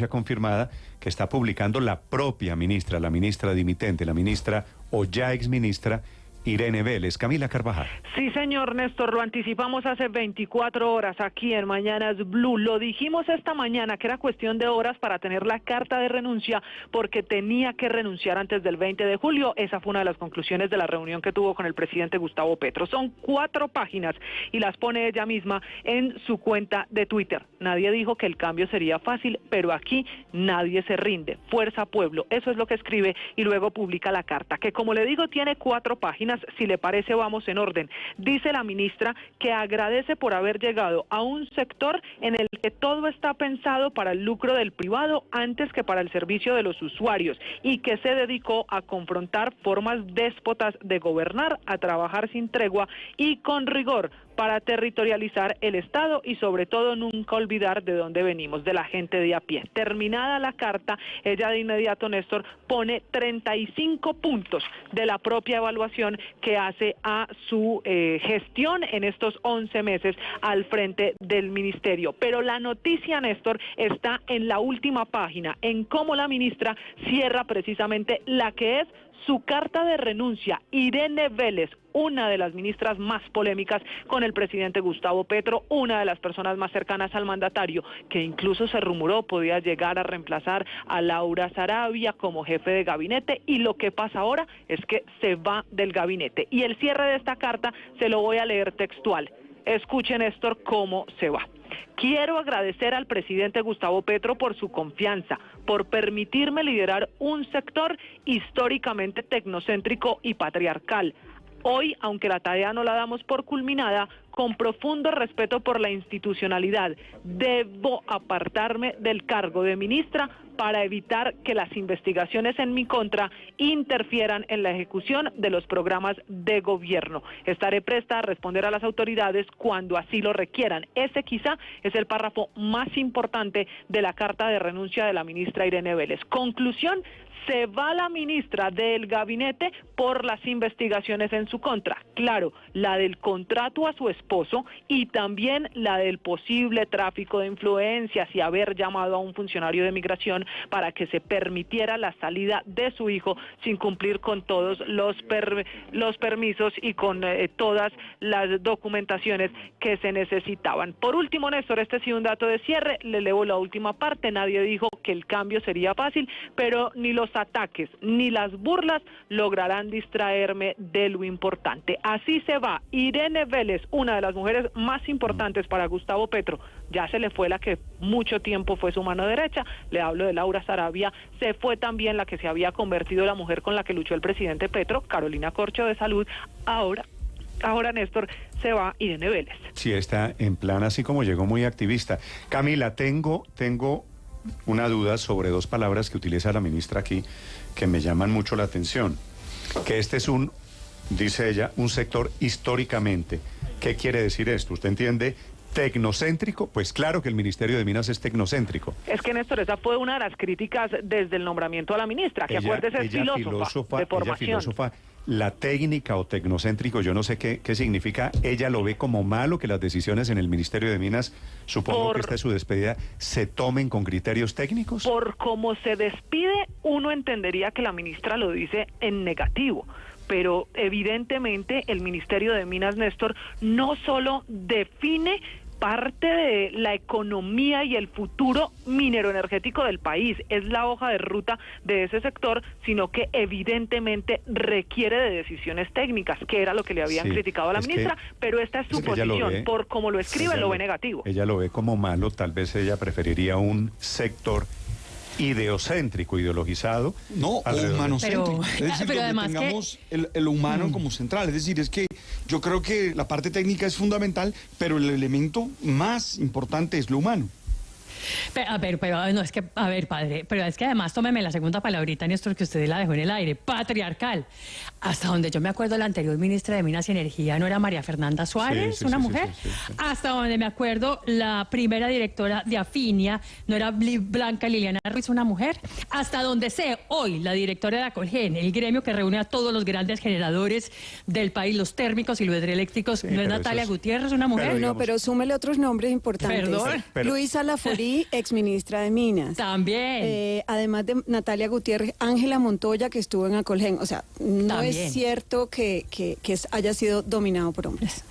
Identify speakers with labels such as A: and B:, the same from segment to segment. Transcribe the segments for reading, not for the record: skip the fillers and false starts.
A: confirmada que está publicando la propia ministra, la ministra dimitente, la ministra o ya exministra Irene Vélez. Camila Carvajal.
B: Sí, señor Néstor, lo anticipamos hace 24 horas aquí en Mañanas Blue. Lo dijimos esta mañana que era cuestión de horas para tener la carta de renuncia porque tenía que renunciar antes del 20 de julio. Esa fue una de las conclusiones de la reunión que tuvo con el presidente Gustavo Petro. Son 4 páginas y las pone ella misma en su cuenta de Twitter. Nadie dijo que el cambio sería fácil, pero aquí nadie se rinde. Fuerza Pueblo, eso es lo que escribe y luego publica la carta, que como le digo tiene 4 páginas. Si le parece, vamos en orden. Dice la ministra que agradece por haber llegado a un sector en el que todo está pensado para el lucro del privado antes que para el servicio de los usuarios y que se dedicó a confrontar formas déspotas de gobernar, a trabajar sin tregua y con rigor para territorializar el Estado y sobre todo nunca olvidar de dónde venimos, de la gente de a pie. Terminada la carta, ella de inmediato, Néstor, pone 35 puntos de la propia evaluación que hace a su gestión en estos 11 meses al frente del ministerio. Pero la noticia, Néstor, está en la última página, en cómo la ministra cierra precisamente la que es su carta de renuncia. Irene Vélez, una de las ministras más polémicas con el presidente Gustavo Petro, una de las personas más cercanas al mandatario, que incluso se rumoró podía llegar a reemplazar a Laura Sarabia como jefe de gabinete, y lo que pasa ahora es que se va del gabinete. Y el cierre de esta carta se lo voy a leer textual. Escuchen, Néstor, cómo se va. Quiero agradecer al presidente Gustavo Petro por su confianza, por permitirme liderar un sector históricamente tecnocéntrico y patriarcal. Hoy, aunque la tarea no la damos por culminada, con profundo respeto por la institucionalidad, debo apartarme del cargo de ministra para evitar que las investigaciones en mi contra interfieran en la ejecución de los programas de gobierno. Estaré presta a responder a las autoridades cuando así lo requieran. Ese quizá es el párrafo más importante de la carta de renuncia de la ministra Irene Vélez. Conclusión: se va la ministra del gabinete por las investigaciones en su contra. Claro, la del contrato a su esposo y también la del posible tráfico de influencias y haber llamado a un funcionario de migración para que se permitiera la salida de su hijo sin cumplir con todos los permisos y con todas las documentaciones que se necesitaban. Por último, Néstor, este sí un dato de cierre, le leo la última parte. Nadie dijo que el cambio sería fácil, pero ni los ataques ni las burlas lograrán distraerme de lo importante. Así se va Irene Vélez, una de las mujeres más importantes para Gustavo Petro. Ya se le fue la que mucho tiempo fue su mano derecha, le hablo de Laura Sarabia. Se fue también la que se había convertido en la mujer con la que luchó el presidente Petro, Carolina Corcho de Salud. Ahora, Néstor, se va Irene Vélez.
A: Sí, está en plan así como llegó, muy activista. Camila, tengo una duda sobre 2 palabras que utiliza la ministra aquí que me llaman mucho la atención. Que este es dice ella, un sector históricamente. ¿Qué quiere decir esto? ¿Usted entiende tecnocéntrico? Pues claro que el Ministerio de Minas es tecnocéntrico.
B: Es que, Néstor, esa fue una de las críticas desde el nombramiento a la ministra, que acuérdese es filósofa de formación.
A: La técnica o tecnocéntrico, yo no sé qué significa. Ella lo ve como malo que las decisiones en el Ministerio de Minas, supongo que esta es su despedida, se tomen con criterios técnicos.
B: Por cómo se despide, uno entendería que la ministra lo dice en negativo. Pero evidentemente el Ministerio de Minas, Néstor, no solo define parte de la economía y el futuro minero-energético del país, es la hoja de ruta de ese sector, sino que evidentemente requiere de decisiones técnicas, que era lo que le habían criticado a la ministra, pero esta es su posición, por como lo escribe, lo ve negativo.
A: Ella lo ve como malo, tal vez ella preferiría un sector ideocéntrico, ideologizado.
C: No, o humanocéntrico. Es decir, pero además tengamos el humano como central. Es decir, es que yo creo que la parte técnica es fundamental, pero el elemento más importante es lo humano.
D: Pero no, es que, a ver, padre, pero es que además tómeme la segunda palabrita, Néstor, que usted la dejó en el aire, patriarcal. Hasta donde yo me acuerdo, la anterior ministra de Minas y Energía no era María Fernanda Suárez, una mujer. Sí. Hasta donde me acuerdo, la primera directora de Afinia no era Blanca Liliana Ruiz, una mujer. Hasta donde sé, hoy, la directora de Acolgen, el gremio que reúne a todos los grandes generadores del país, los térmicos y los hidroeléctricos, no es Natalia Gutiérrez, una mujer.
E: Pero súmele otros nombres importantes.
D: Perdón.
E: Luisa Laforí, y exministra de Minas.
D: También.
E: Además de Natalia Gutiérrez, Ángela Montoya, que estuvo en Acolgen. O sea, no
D: También.
E: es cierto que haya sido dominado por hombres.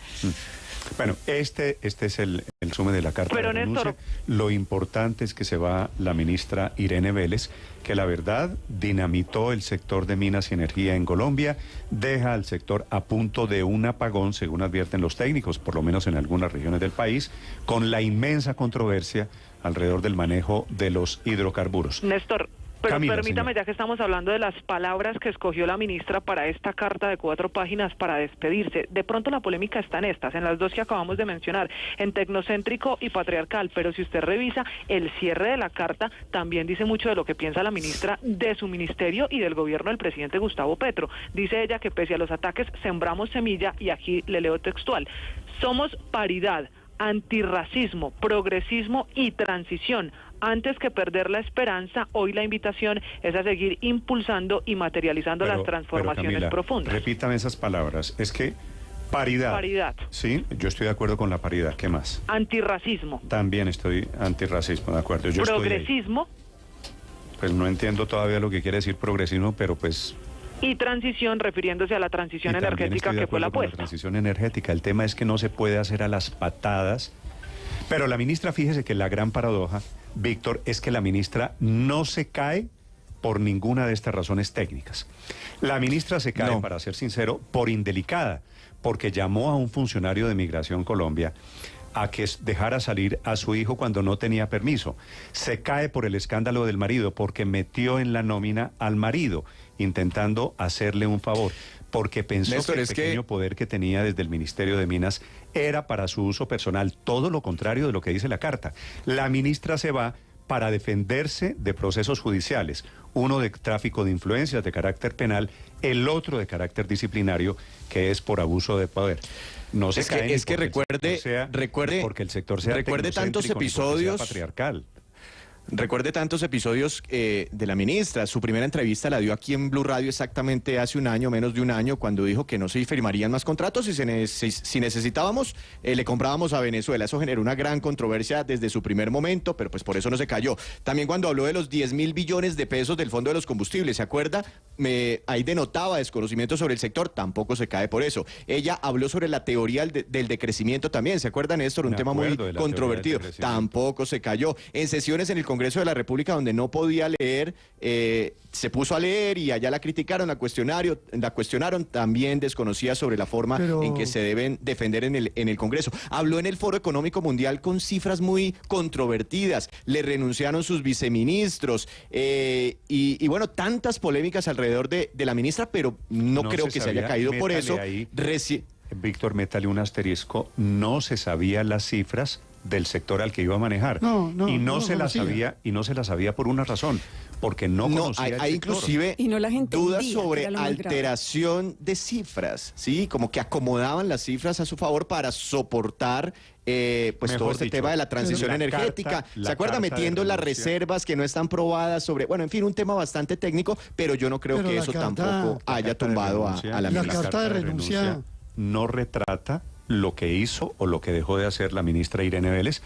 A: Bueno, este es el resumen de la carta
B: Pero,
A: de renuncia.
B: Néstor,
A: Lo importante es que se va la ministra Irene Vélez, que la verdad dinamitó el sector de minas y energía en Colombia, deja al sector a punto de un apagón, según advierten los técnicos, por lo menos en algunas regiones del país, con la inmensa controversia alrededor del manejo de los hidrocarburos.
B: Néstor, pero
A: Camila,
B: permítame,
A: señor.
B: ya que estamos hablando de las palabras que escogió la ministra para esta carta de 4 páginas para despedirse, de pronto la polémica está en estas, en las dos que acabamos de mencionar, en tecnocéntrico y patriarcal, pero si usted revisa el cierre de la carta, también dice mucho de lo que piensa la ministra de su ministerio y del gobierno del presidente Gustavo Petro. Dice ella que pese a los ataques sembramos semilla, y aquí le leo textual: somos paridad, antirracismo, progresismo y transición. Antes que perder la esperanza, hoy la invitación es a seguir impulsando y materializando las transformaciones
A: Camila,
B: profundas.
A: repítame esas palabras. Es que paridad.
B: Paridad.
A: Sí, yo estoy de acuerdo con la paridad. ¿Qué más?
B: Antirracismo.
A: También estoy antirracismo, de acuerdo. Yo
B: Progresismo.
A: pues no entiendo todavía lo que quiere decir progresismo, pero pues...
B: Y transición, refiriéndose a la transición
A: y también
B: energética
A: estoy de
B: que fue la
A: acuerdo con
B: apuesta.
A: transición energética. El tema es que no se puede hacer a las patadas. Pero la ministra, fíjese que la gran paradoja, Víctor, es que la ministra no se cae por ninguna de estas razones técnicas. La ministra se cae, para ser sincero, por indelicada, porque llamó a un funcionario de Migración Colombia a que dejara salir a su hijo cuando no tenía permiso. Se cae por el escándalo del marido, porque metió en la nómina al marido, intentando hacerle un favor, porque pensó
F: Néstor,
A: que el pequeño poder que tenía desde el Ministerio de Minas era para su uso personal, todo lo contrario de lo que dice la carta. La ministra se va para defenderse de procesos judiciales, uno de tráfico de influencias de carácter penal, el otro de carácter disciplinario, que es por abuso de poder. No se cae
F: es que recuerde
A: porque el sector sea
F: recuerde tantos
A: tecnocéntrico, ni porque sea
F: episodios
A: patriarcal.
F: Recuerde tantos episodios de la ministra. Su primera entrevista la dio aquí en Blue Radio exactamente hace un año, menos de un año, cuando dijo que no se firmarían más contratos y si necesitábamos, le comprábamos a Venezuela. Eso generó una gran controversia desde su primer momento, pero pues por eso no se cayó. También cuando habló de los 10.000 billones de pesos del Fondo de los Combustibles, ¿se acuerda? Ahí denotaba desconocimiento sobre el sector, tampoco se cae por eso. Ella habló sobre la teoría del decrecimiento también, ¿se acuerda, Néstor? Un tema muy controvertido, tampoco se cayó. En sesiones en el Congreso de la República donde no podía leer, se puso a leer y allá la criticaron, la cuestionaron, también desconocía sobre la forma en que se deben defender en el Congreso. Habló en el Foro Económico Mundial con cifras muy controvertidas, le renunciaron sus viceministros y bueno, tantas polémicas alrededor de la ministra, pero no creo que se haya caído por eso.
A: Víctor, métale un asterisco, no se sabían las cifras del sector al que iba a manejar. Y no se las sabía por una razón, porque no conocía el sector.
F: Hay inclusive
E: y no la gente
F: dudas
E: entendía,
F: sobre alteración de cifras, ¿sí? Como que acomodaban las cifras a su favor para soportar pues
A: mejor
F: todo este
A: dicho,
F: tema de la transición energética. ¿Se acuerda? Metiendo las reservas que no están probadas sobre, bueno, en fin, un tema bastante técnico, pero yo no creo que eso tampoco haya tumbado a la ministra.
A: La carta de renuncia no retrata lo que hizo o lo que dejó de hacer la ministra Irene Vélez,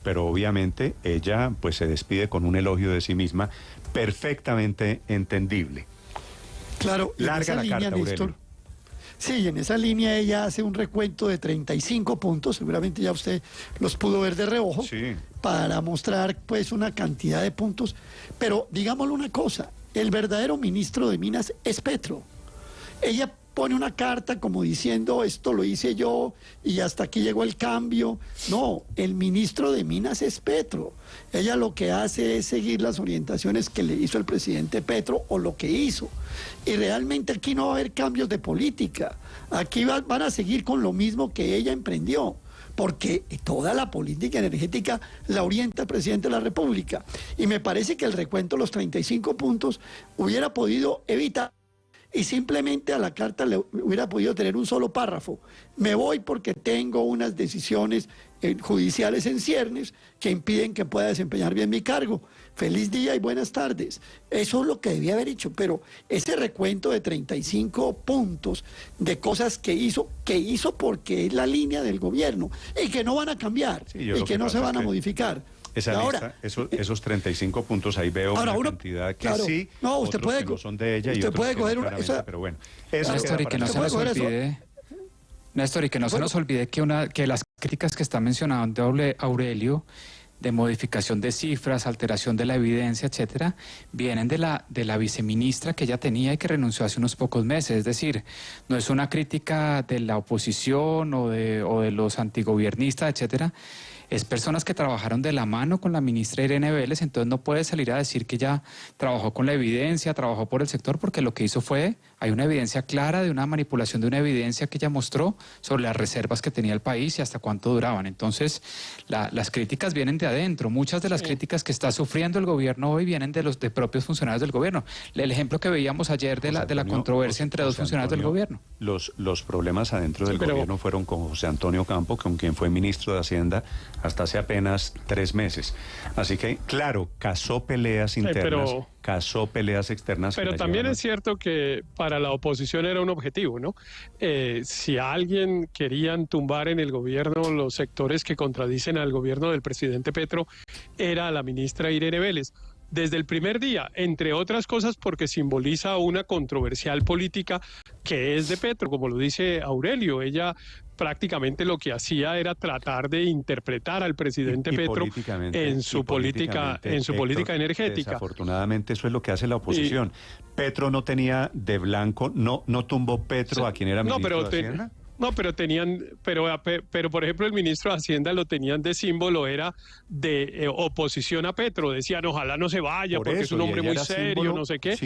A: pero obviamente ella pues se despide con un elogio de sí misma perfectamente entendible.
G: Claro,
A: larga la carta, Aurelio.
G: Sí, en esa línea ella hace un recuento de 35 puntos, seguramente ya usted los pudo ver de reojo, para mostrar pues una cantidad de puntos, pero digámosle una cosa, el verdadero ministro de Minas es Petro. Ella pone una carta como diciendo esto lo hice yo y hasta aquí llegó el cambio. No, el ministro de Minas es Petro. Ella lo que hace es seguir las orientaciones que le hizo el presidente Petro o lo que hizo. Y realmente aquí no va a haber cambios de política. Aquí van a seguir con lo mismo que ella emprendió, porque toda la política energética la orienta el presidente de la República. Y me parece que el recuento de los 35 puntos hubiera podido evitar y simplemente a la carta le hubiera podido tener un solo párrafo. Me voy porque tengo unas decisiones judiciales en ciernes que impiden que pueda desempeñar bien mi cargo. Feliz día y buenas tardes. Eso es lo que debía haber hecho, pero ese recuento de 35 puntos de cosas que hizo porque es la línea del gobierno y que no van a cambiar y que no se van a modificar.
A: Esa lista, esos 35 puntos, ahí veo una cantidad que sí,
G: no, usted
A: otros
G: puede,
A: que no son de ella y
G: usted
A: otros
G: puede
A: que
G: coger
A: no,
G: una,
A: claramente, pero bueno. Eso
H: Néstor, y que no se nos olvide... Néstor, y que no se nos olvide que las críticas que está mencionando Aurelio, de modificación de cifras, alteración de la evidencia, etcétera, vienen de la viceministra que ella tenía y que renunció hace unos pocos meses. Es decir, no es una crítica de la oposición o de los antigobiernistas, etcétera. Es personas que trabajaron de la mano con la ministra Irene Vélez, entonces no puede salir a decir que ya trabajó con la evidencia, trabajó por el sector, porque lo que hizo hay una evidencia clara de una manipulación de una evidencia que ella mostró sobre las reservas que tenía el país y hasta cuánto duraban. Entonces, las críticas vienen de adentro. Muchas de las críticas que está sufriendo el gobierno hoy vienen de los propios funcionarios del gobierno. El ejemplo que veíamos ayer de la controversia entre dos funcionarios del gobierno.
A: Los problemas adentro del gobierno fueron con José Antonio Campo, con quien fue ministro de Hacienda hasta hace apenas 3 meses. Así que, claro, cazó peleas internas, cazó peleas externas.
I: Pero también es cierto que para la oposición era un objetivo, ¿no? Si a alguien querían tumbar en el gobierno los sectores que contradicen al gobierno del presidente Petro, era la ministra Irene Vélez. Desde el primer día, entre otras cosas porque simboliza una controversial política que es de Petro, como lo dice Aurelio. Ella prácticamente lo que hacía era tratar de interpretar al presidente Petro en su política energética.
A: Desafortunadamente eso es lo que hace la oposición. Petro no tenía de blanco, no tumbó Petro a quien era ministro de Hacienda.
I: No, pero por ejemplo el ministro de Hacienda lo tenían de símbolo, era de oposición a Petro. Decían, ojalá no se vaya porque es un hombre muy serio, no sé qué.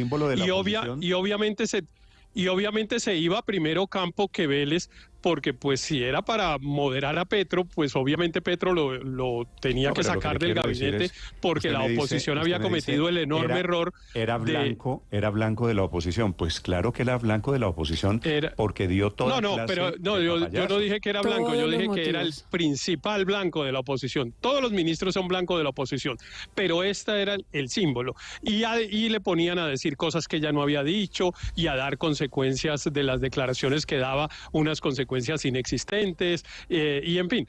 I: Y obviamente se iba primero Campo que Vélez, porque pues si era para moderar a Petro, pues obviamente Petro lo tenía que sacar del gabinete porque la oposición había cometido el enorme error.
A: Era blanco de la oposición. Pues claro que era blanco de la oposición porque dio toda
I: yo no dije que era blanco, yo dije que era el principal blanco de la oposición. Todos los ministros son blancos de la oposición, pero esta era el símbolo. Y le ponían a decir cosas que ella no había dicho y a dar consecuencias de las declaraciones que daba, unas consecuencias inexistentes, y en fin,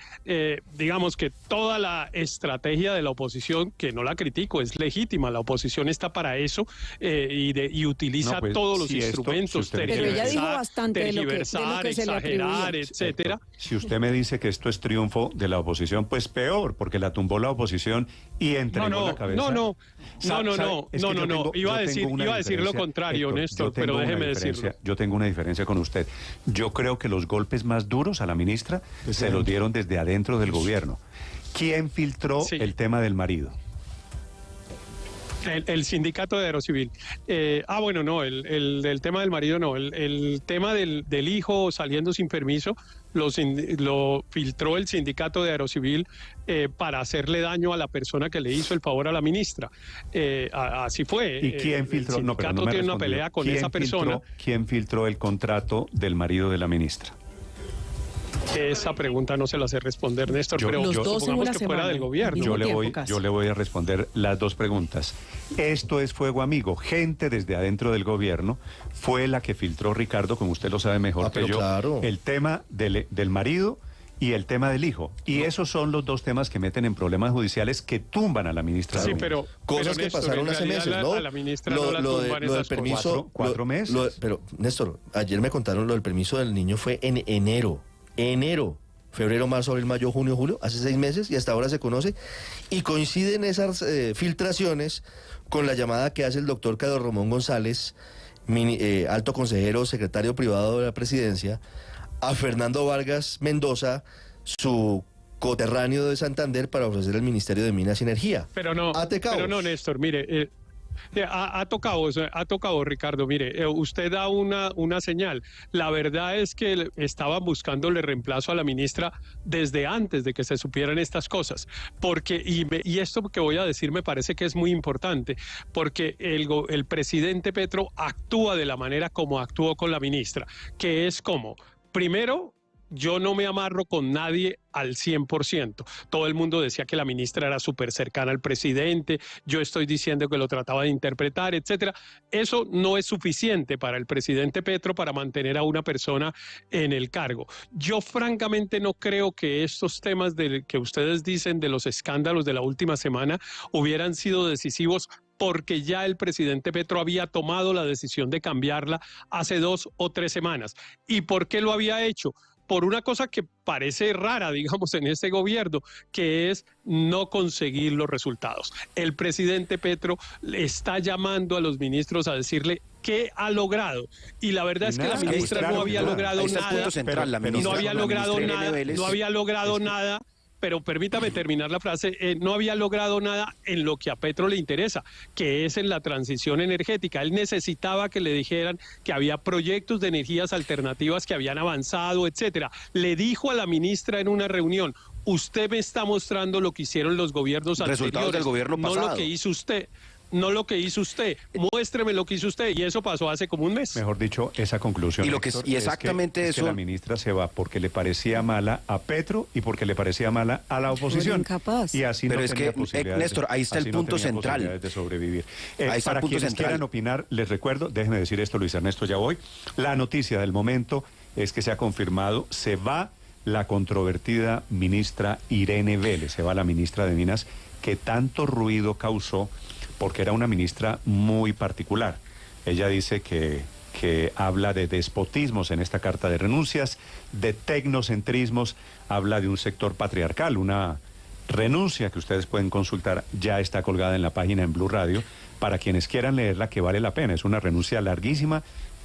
I: digamos que toda la estrategia de la oposición, que no la critico, es legítima, la oposición está para eso, y utiliza todos los instrumentos, tergiversar, exagerar, etcétera.
A: Si usted me dice que esto es triunfo de la oposición, pues peor, porque la tumbó la oposición y entregó la cabeza.
I: Iba a decir lo contrario, Héctor, Néstor, pero déjeme decirlo.
A: Yo tengo una diferencia con usted. Yo creo que los golpes más duros a la ministra se los dieron desde adentro del gobierno. ¿Quién filtró el tema del marido?
I: El sindicato de Aerocivil. El tema del marido no. El tema del hijo saliendo sin permiso lo filtró el sindicato de Aerocivil para hacerle daño a la persona que le hizo el favor a la ministra. Así fue.
A: ¿Y quién filtró?
I: El sindicato tiene una pelea con esa persona.
A: ¿Quién filtró el contrato del marido de la ministra?
I: Esa pregunta no se la sé responder, Néstor, pero supongamos que fuera del gobierno.
A: Yo le voy a responder las dos preguntas. Esto es fuego amigo. Gente desde adentro del gobierno fue la que filtró, Ricardo, como usted lo sabe mejor que yo, el tema del marido y el tema del hijo. Y esos son los dos temas que meten en problemas judiciales que tumban a la ministra.
I: Sí, pero
J: cosas que pasaron hace meses, ¿no?
I: A la ministra no la tumban
J: lo del permiso,
A: cuatro meses.
J: Pero, Néstor, ayer me contaron lo del permiso del niño fue en enero, febrero, marzo, abril, mayo, junio, julio, hace 6 meses y hasta ahora se conoce. Y coinciden esas filtraciones con la llamada que hace el doctor Carlos Ramón González, alto consejero, secretario privado de la presidencia, a Fernando Vargas Mendoza, su coterráneo de Santander, para ofrecer el Ministerio de Minas y Energía.
I: Pero no, Néstor, mire... Ha tocado, Ricardo. Mire, usted da una señal. La verdad es que estaban buscándole reemplazo a la ministra desde antes de que se supieran estas cosas. Porque, y esto que voy a decir me parece que es muy importante, porque el presidente Petro actúa de la manera como actuó con la ministra, que es como, primero, yo no me amarro con nadie al 100%. Todo el mundo decía que la ministra era súper cercana al presidente, yo estoy diciendo que lo trataba de interpretar, etcétera. Eso no es suficiente para el presidente Petro para mantener a una persona en el cargo. Yo francamente no creo que estos temas que ustedes dicen de los escándalos de la última semana hubieran sido decisivos, porque ya el presidente Petro había tomado la decisión de cambiarla hace 2 o 3 semanas. ¿Y por qué lo había hecho? Por una cosa que parece rara, digamos, en este gobierno, que es no conseguir los resultados. El presidente Petro está llamando a los ministros a decirle qué ha logrado. Y la verdad es que la ministra no había logrado nada. No había logrado nada. Pero permítame terminar la frase, no había logrado nada en lo que a Petro le interesa, que es en la transición energética. Él necesitaba que le dijeran que había proyectos de energías alternativas que habían avanzado, etcétera. Le dijo a la ministra en una reunión: usted me está mostrando lo que hicieron los gobiernos anteriores,
F: resultados del gobierno pasado,
I: no lo que hizo usted. No lo que hizo usted, muéstreme lo que hizo usted, y eso pasó hace como un mes.
A: Mejor dicho, esa conclusión,
F: y exactamente
A: es que la ministra se va porque le parecía mala a Petro y porque le parecía mala a la oposición.
E: Incapaz.
A: Y así
F: pero
A: no
F: es
A: tenía
F: que,
A: posibilidades,
F: Néstor, ahí está el punto central
A: de sobrevivir.
F: Ahí está
A: para
F: el punto
A: quienes
F: central.
A: quieran opinar, les recuerdo, déjeme decir esto, Luis Ernesto, ya voy. La noticia del momento es que se ha confirmado, se va la controvertida ministra Irene Vélez, se va la ministra de Minas, que tanto ruido causó porque era una ministra muy particular. Ella dice que habla de despotismos en esta carta de renuncias, de tecnocentrismos, habla de un sector patriarcal. Una renuncia que ustedes pueden consultar, ya está colgada en la página en Blue Radio, para quienes quieran leerla, que vale la pena. Es una renuncia larguísima,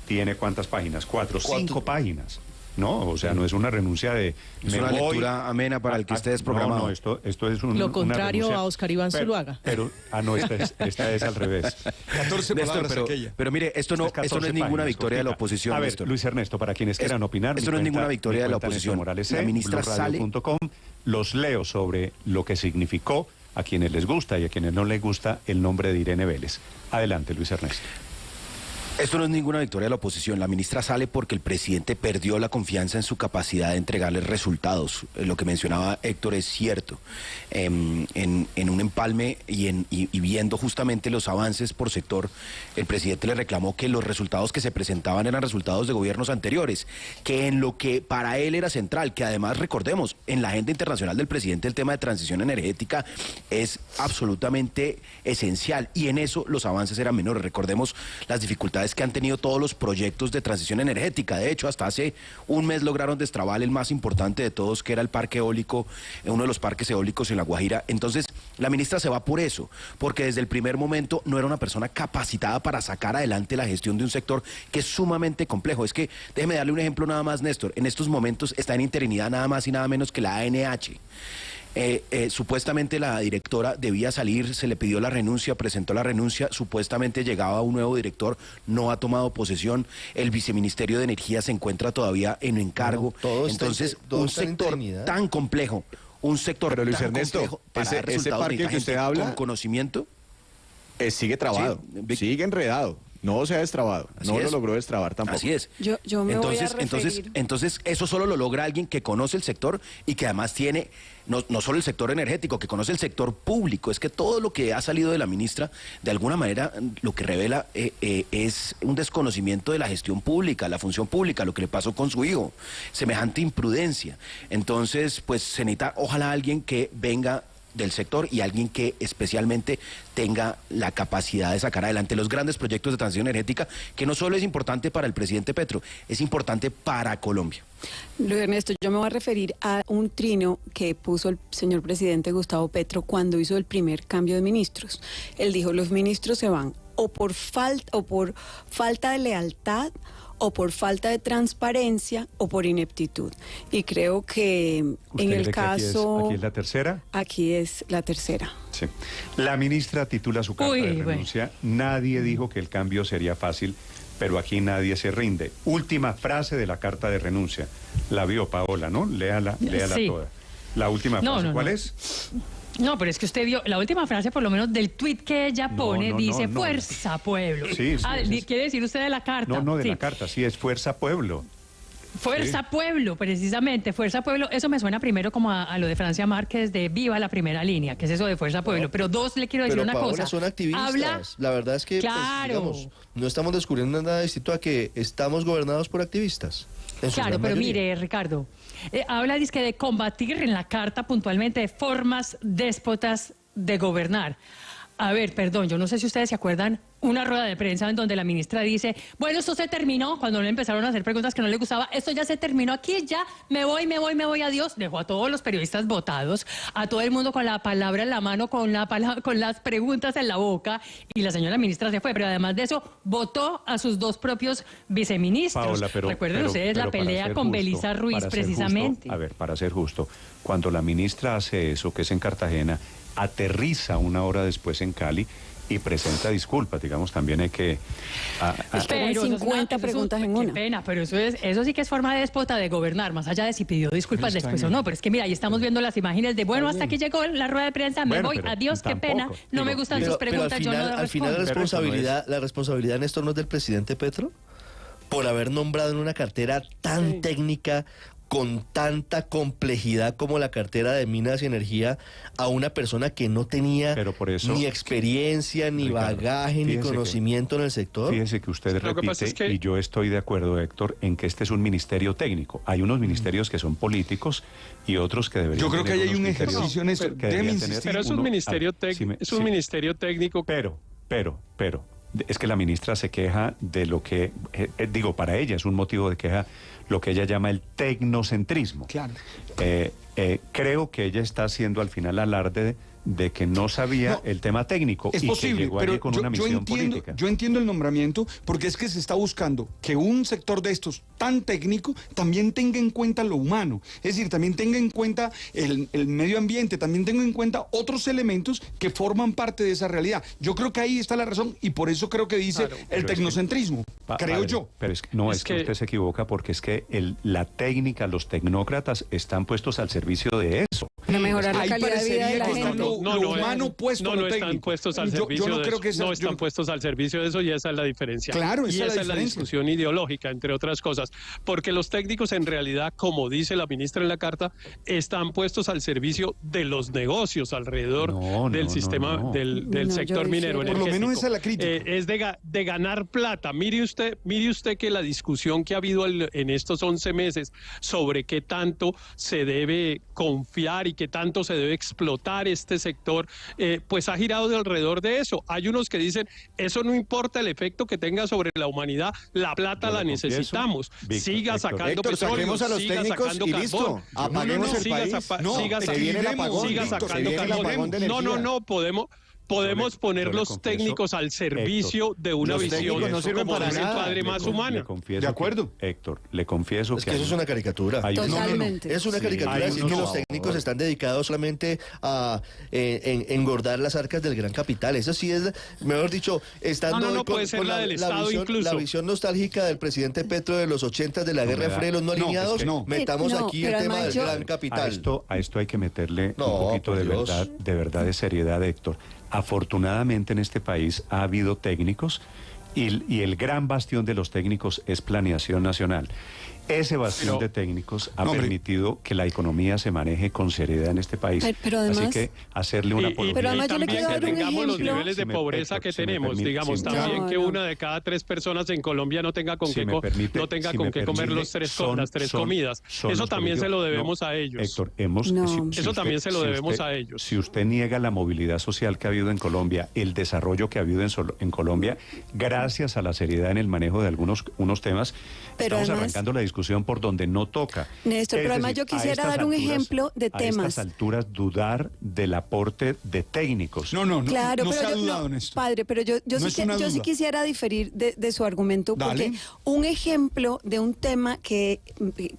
A: tiene ¿cuántas páginas? 5 páginas. No, o sea, no es una renuncia de...
F: Es una lectura amena para el que esté desprogramado.
A: No, esto es
K: lo contrario a Oscar Iván Zuluaga.
A: No, esta es al revés.
C: 14
F: Néstor,
C: palabras
F: pero mire, esto no es ninguna victoria de la oposición.
A: A ver,
F: Néstor.
A: Luis Ernesto, para quienes quieran opinar...
F: Esto no es ninguna victoria de la oposición.
A: La ministra sale... Los leo sobre lo que significó a quienes les gusta y a quienes no les gusta el nombre de Irene Vélez. Adelante, Luis Ernesto.
F: Esto no es ninguna victoria de la oposición. La ministra sale porque el presidente perdió la confianza en su capacidad de entregarles resultados. Lo que mencionaba Héctor es cierto. En un empalme y viendo justamente los avances por sector, el presidente le reclamó que los resultados que se presentaban eran resultados de gobiernos anteriores, que en lo que para él era central, que además recordemos, en la agenda internacional del presidente el tema de transición energética es absolutamente esencial, y en eso los avances eran menores. Recordemos las dificultades que han tenido todos los proyectos de transición energética. De hecho, hasta hace un mes lograron destrabar el más importante de todos, que era el parque eólico, uno de los parques eólicos en La Guajira. Entonces, la ministra se va por eso, porque desde el primer momento no era una persona capacitada para sacar adelante la gestión de un sector que es sumamente complejo. Es que, déjeme darle un ejemplo nada más, Néstor. En estos momentos está en interinidad nada más y nada menos que la ANH. Supuestamente la directora debía salir, se le pidió la renuncia, presentó la renuncia, supuestamente llegaba un nuevo director, no ha tomado posesión, el viceministerio de Energía se encuentra todavía en encargo. Entonces, un sector tan complejo, un sector
L: Pero Luis
F: tan
L: Ernesto,
F: complejo para dar
L: ese
F: resultados
L: parque que usted habla
F: con conocimiento,
L: sigue trabado, sigue enredado. No se ha destrabado, no lo logró destrabar tampoco.
F: Así es.
E: Yo me voy a referir...
F: Entonces, eso solo lo logra alguien que conoce el sector y que además tiene, no solo el sector energético, que conoce el sector público. Es que todo lo que ha salido de la ministra, de alguna manera, lo que revela es un desconocimiento de la gestión pública, la función pública, lo que le pasó con su hijo, semejante imprudencia. Entonces, pues se necesita, ojalá, alguien que venga del sector y alguien que especialmente tenga la capacidad de sacar adelante los grandes proyectos de transición energética, que no solo es importante para el presidente Petro, es importante para Colombia.
E: Luis Ernesto, yo me voy a referir a un trino que puso el señor presidente Gustavo Petro cuando hizo el primer cambio de ministros. Él dijo: los ministros se van o por falta de lealtad, o por falta de transparencia, o por ineptitud. Y creo que en el caso...
A: ¿Aquí es la tercera?
E: Aquí es la tercera.
A: Sí. La ministra titula su carta de renuncia. Nadie dijo que el cambio sería fácil, pero aquí nadie se rinde. Última frase de la carta de renuncia. La vio Paola, ¿no? Léala
D: sí.
A: Toda. La última frase, ¿cuál es?
D: No, pero es que usted vio la última frase, por lo menos del tuit que ella pone, dice fuerza pueblo.
A: Sí,
D: ¿Quiere decir usted de la carta?
A: No, de la carta, sí, es fuerza pueblo.
D: Fuerza Pueblo, precisamente, Fuerza Pueblo. Eso me suena primero como a lo de Francia Márquez de Viva la Primera Línea, que es eso de Fuerza Pueblo. Pero dos, le quiero decir
J: pero
D: una
J: Paola,
D: cosa.
J: Son activistas. La verdad es que,
D: claro,
J: pues, digamos, no estamos descubriendo nada distinto a que estamos gobernados por activistas.
D: Claro, pero mire, Ricardo, habla dizque de combatir en la carta puntualmente de formas déspotas de gobernar. A ver, perdón, yo no sé si ustedes se acuerdan una rueda de prensa en donde la ministra dice, bueno, esto se terminó, cuando le empezaron a hacer preguntas que no le gustaba, esto ya se terminó aquí, ya me voy, adiós. Dejó a todos los periodistas botados, a todo el mundo con la palabra en la mano, con las preguntas en la boca, y la señora ministra se fue, pero además de eso, votó a sus dos propios viceministros.
A: Paola,
D: recuerden ustedes la pelea con Belisa Ruiz, precisamente.
A: A ver, para ser justo, cuando la ministra hace eso, que es en Cartagena, aterriza una hora después en Cali y presenta disculpas, digamos, también hay que...
E: Pero 50 preguntas en una.
D: Qué pena, pero eso sí que es forma déspota de gobernar, más allá de si pidió disculpas después o no, pero es que mira, ahí estamos viendo las imágenes de, bueno, hasta aquí llegó la rueda de prensa, me voy, adiós, qué pena, no me gustan sus preguntas,
J: pero al final la responsabilidad, Néstor, ¿no es del presidente Petro? Por haber nombrado en una cartera tan técnica, con tanta complejidad como la cartera de Minas y Energía, a una persona que no tenía ni experiencia, ni bagaje, ni conocimiento en el sector.
A: Fíjese que usted repite, y yo estoy de acuerdo, Héctor, en que este es un ministerio técnico. Hay unos ministerios que son políticos y otros que deberían...
C: Yo creo que hay un ejercicio en eso.
I: Pero es un ministerio técnico.
A: Pero, es que la ministra se queja de lo que, para ella es un motivo de queja lo que ella llama el tecnocentrismo.
C: Claro.
A: Creo que ella está haciendo al final alarde de que no sabía el tema técnico
C: es
A: y
C: posible,
A: que llegó
C: pero
A: allí con una misión política.
C: Yo entiendo el nombramiento porque es que se está buscando que un sector de estos tan técnico también tenga en cuenta lo humano, es decir, también tenga en cuenta el medio ambiente, también tenga en cuenta otros elementos que forman parte de esa realidad. Yo creo que ahí está la razón y por eso creo que dice el tecnocentrismo, creo yo.
A: Pero es que usted se equivoca porque es que la técnica, los tecnócratas están puestos al servicio de eso.
E: Para mejorar la calidad de vida de la gente.
I: No están puestos al servicio de eso. No están puestos al servicio de eso y esa es la diferencia.
C: Claro,
I: y esa es la discusión ideológica, entre otras cosas. Porque los técnicos en realidad, como dice la ministra en la carta, están puestos al servicio de los negocios alrededor del sistema del sector minero energético.
C: Por lo menos esa es la crítica.
I: Es de ganar plata. Mire usted que la discusión que ha habido en estos 11 meses sobre qué tanto se debe confiar y qué tanto se debe explotar este sector, pues ha girado de alrededor de eso. Hay unos que dicen, eso no importa el efecto que tenga sobre la humanidad, la plata la necesitamos. Siga sacando petróleo, siga sacando carbón.
L: Apaguemos el país.
I: Siga sacando carbón. No, podemos poner los técnicos al servicio de una visión, como dice el padre, más humana.
C: De acuerdo.
A: Héctor, le confieso
J: que eso es una caricatura.
E: Totalmente.
J: Es una caricatura decir que los técnicos están dedicados solamente a engordar las arcas del gran capital. Eso sí es, mejor dicho, estando
I: con
J: la visión nostálgica del presidente Petro de los 80 de la guerra de frenos no alineados, metamos aquí el tema del gran capital.
A: A esto hay que meterle un poquito de verdad, de seriedad, Héctor. Afortunadamente en este país ha habido técnicos y el gran bastión de los técnicos es Planeación Nacional. Ese bastión de técnicos ha permitido que la economía se maneje con seriedad en este país.
E: Pero además,
A: así que hacerle una apología.
E: Pero además
I: también que tengamos los niveles de pobreza que tenemos, digamos, también que una de cada 3 personas en Colombia no tenga con qué comer las tres comidas. Eso también se lo debemos a ellos.
A: Héctor,
I: eso también se lo debemos a ellos.
A: Si usted niega la movilidad social que ha habido en Colombia, el desarrollo que ha habido en Colombia, gracias a la seriedad en el manejo de unos temas, estamos arrancando la discusión por donde no toca.
E: Néstor, pero además yo quisiera dar un ejemplo de temas.
A: A estas alturas dudar del aporte de técnicos.
E: Claro,
C: no
E: pero
C: se ha dudado, Néstor.
E: Padre, pero yo sí quisiera diferir de su argumento, porque un ejemplo de un tema que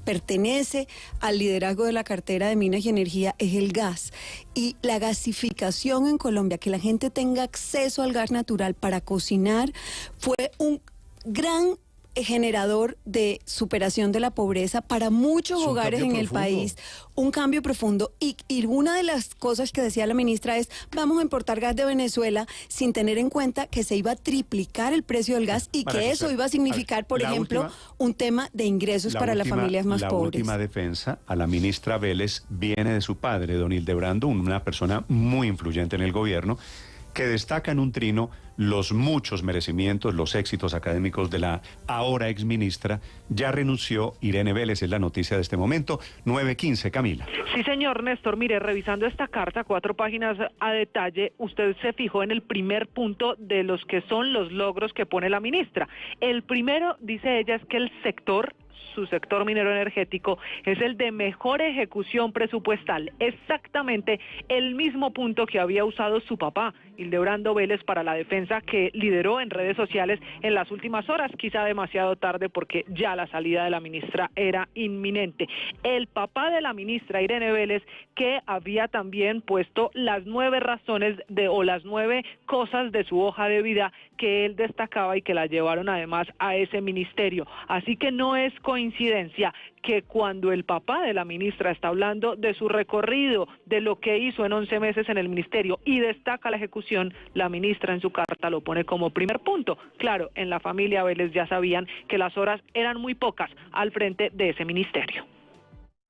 E: pertenece al liderazgo de la cartera de Minas y Energía es el gas. Y la gasificación en Colombia, que la gente tenga acceso al gas natural para cocinar, fue un gran generador de superación de la pobreza para muchos hogares en el país, un cambio profundo. Y una de las cosas que decía la ministra es, vamos a importar gas de Venezuela sin tener en cuenta que se iba a triplicar el precio del gas y que eso iba a significar, por ejemplo, un tema de ingresos para las familias más pobres.
A: La última defensa a la ministra Vélez viene de su padre, don Hildebrando, una persona muy influyente en el gobierno, que destaca en un trino los muchos merecimientos, los éxitos académicos de la ahora exministra. Ya renunció Irene Vélez, es la noticia de este momento. 9:15, Camila.
B: Sí, señor Néstor, mire, revisando esta carta, 4 páginas a detalle, usted se fijó en el primer punto de los que son los logros que pone la ministra. El primero, dice ella, es que el sector, su sector minero energético, es el de mejor ejecución presupuestal, exactamente el mismo punto que había usado su papá, Hildebrando Vélez, para la defensa que lideró en redes sociales en las últimas horas, quizá demasiado tarde porque ya la salida de la ministra era inminente. El papá de la ministra, Irene Vélez, que había también puesto las 9 razones o las 9 cosas de su hoja de vida que él destacaba y que la llevaron además a ese ministerio. Así que no es coincidencia que cuando el papá de la ministra está hablando de su recorrido, de lo que hizo en 11 meses en el ministerio y destaca la ejecución, la ministra en su carta lo pone como primer punto. Claro, en la familia Vélez ya sabían que las horas eran muy pocas al frente de ese ministerio.